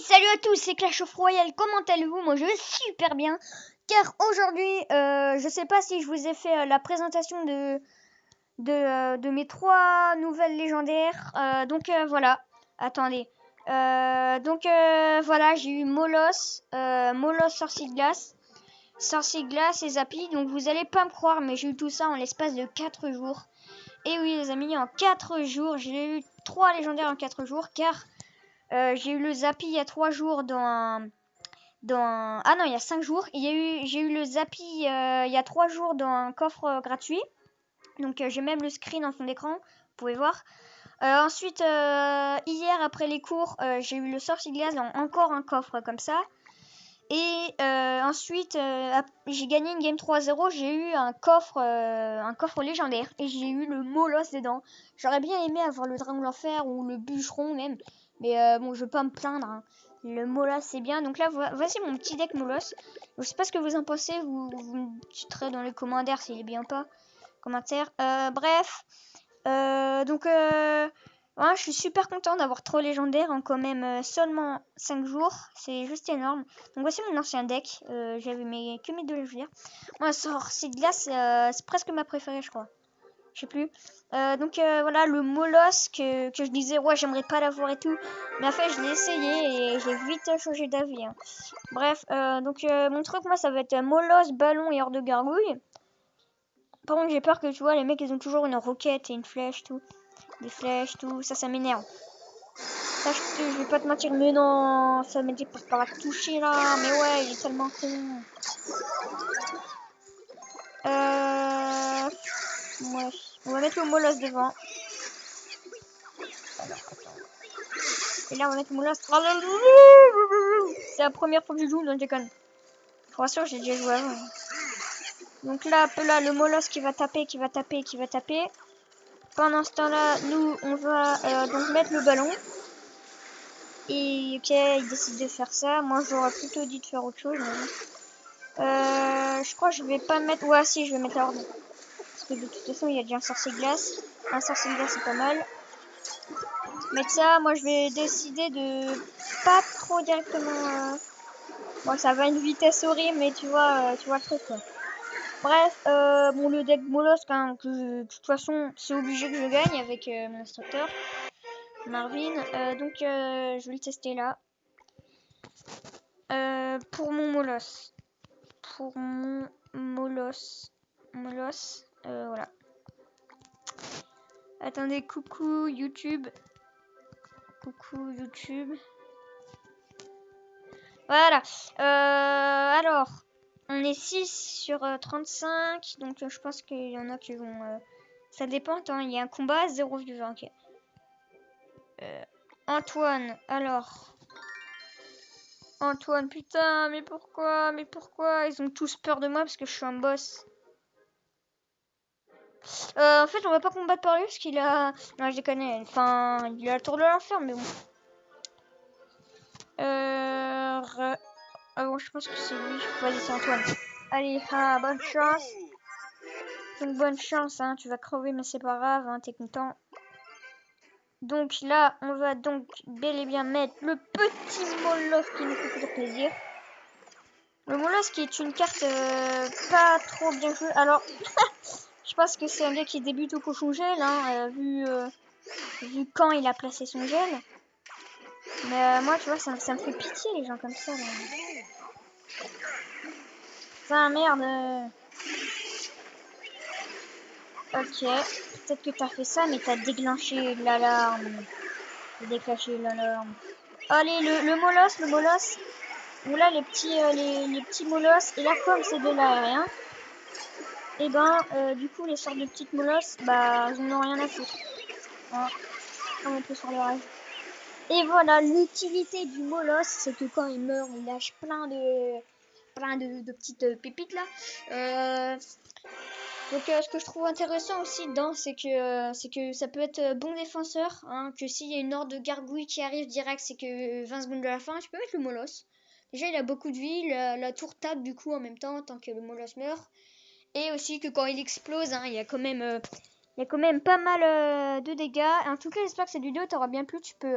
Salut à tous, c'est Clash of Royale, comment allez-vous? Moi je vais super bien, car aujourd'hui, je sais pas si je vous ai fait la présentation de mes 3 nouvelles légendaires, voilà, attendez, voilà, j'ai eu Molos, Sorcier de Glace et Zappy, donc vous allez pas me croire, mais j'ai eu tout ça en l'espace de 4 jours, et oui les amis, en 4 jours, j'ai eu 3 légendaires en 4 jours, car... j'ai eu le Zappy il y a 3 jours Ah non, il y a 5 jours. J'ai eu le Zappy il y a 3 jours dans un coffre gratuit. Donc j'ai même le screen en fond d'écran, vous pouvez voir. Ensuite, hier après les cours, j'ai eu le Sorcier de Glace dans encore un coffre comme ça. Et ensuite, j'ai gagné une game 3-0, j'ai eu un coffre légendaire. Et j'ai eu le Molos dedans. J'aurais bien aimé avoir le Dragon de l'Enfer ou le Bûcheron même. Mais bon, je vais pas me plaindre. Hein. Le Molos, c'est bien. Donc là, voici mon petit deck Molos. Je sais pas ce que vous en pensez. Vous me direz dans les commentaires s'il est bien ou pas. Bref. Ouais, je suis super content d'avoir 3 légendaires en quand même seulement 5 jours. C'est juste énorme. Donc voici mon ancien deck. J'avais que mes 2 légendaires. Moi, Sorcier de Glace, c'est presque ma préférée, je crois. Je sais plus. Voilà, le Molos que je disais, ouais, j'aimerais pas l'avoir et tout. Mais en fait, je l'ai essayé et j'ai vite changé d'avis. Hein. Bref, mon truc, moi, ça va être Molos, Ballon et Hors de Gargouille. Par contre, j'ai peur que, tu vois, les mecs, ils ont toujours une roquette et une flèche, tout. Des flèches, tout. Ça m'énerve. Ça, je vais pas te mentir, mais non, ça m'a dit parce qu'on va toucher là. Mais ouais, il est tellement con. Ouais. On va mettre le Molos devant. Alors, attends. Et là, on va mettre le Molos. C'est la première fois que je joue, non, je déconne. Je suis sûr, j'ai déjà joué avant. Donc là, le Molos qui va taper. Pendant ce temps-là, nous, on va donc mettre le ballon. Et ok, il décide de faire ça. Moi, j'aurais plutôt dit de faire autre chose. Je crois que je vais pas mettre... Ouais, si, je vais mettre l'ordre. Parce que de toute façon, il y a déjà un sorcier de glace. Un sorcier de glace, c'est pas mal. Mettre ça, moi, je vais décider de pas trop directement... Bon, ça va à une vitesse horrible, mais tu vois le truc, quoi. Bref, bon, le deck Molos, quand de toute façon, c'est obligé que je gagne avec mon instructeur, Marvin. Je vais le tester là. Pour mon Molos. Voilà. Attendez, coucou YouTube. Voilà. Alors, on est 6 sur 35. Donc, je pense qu'il y en a qui vont... ça dépend. Attends, il y a un combat, 0 viewer. Ok. Antoine, alors... Antoine, putain, mais pourquoi? Ils ont tous peur de moi parce que je suis un boss. En fait, on va pas combattre par lui parce qu'il a... Non, je déconne. Enfin, il a le tour de l'enfer, mais bon. Ah bon, je pense que c'est lui. Vas-y, c'est Antoine. Allez, bonne chance. Donc, bonne chance, hein. Tu vas crever, mais c'est pas grave, hein. T'es content. Donc là, on va donc bel et bien mettre le petit Molos qui nous fait toujours plaisir. Le Molos qui est une carte pas trop bien jouée. Alors, je pense que c'est un gars qui débute au cochon gel, hein, vu quand il a placé son gel. Mais moi, tu vois, ça me fait pitié, les gens comme ça. Là. Putain, merde. Ok, peut-être que t'as fait ça, mais t'as déclenché l'alarme. Allez, le Molos. Bon, là, les petits Molos. Et là, comme c'est de l'aérien, et du coup, les sortes de petites Molos, bah, ils n'ont rien à foutre. Hein, on peut sur le reste. Et voilà, l'utilité du Molos, c'est que quand il meurt, il lâche plein de petites pépites là. Ce que je trouve intéressant aussi dedans, c'est que ça peut être bon défenseur, hein, que s'il y a une horde de gargouilles qui arrive direct, c'est que 20 secondes de la fin, tu peux mettre le Molos. Déjà, il a beaucoup de vie, la tour tape du coup en même temps, tant que le Molos meurt. Et aussi que quand il explose, hein, il y a quand même pas mal de dégâts. En tout cas, j'espère que cette vidéo t'aura bien plu. Tu peux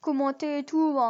commenter et tout. Hein.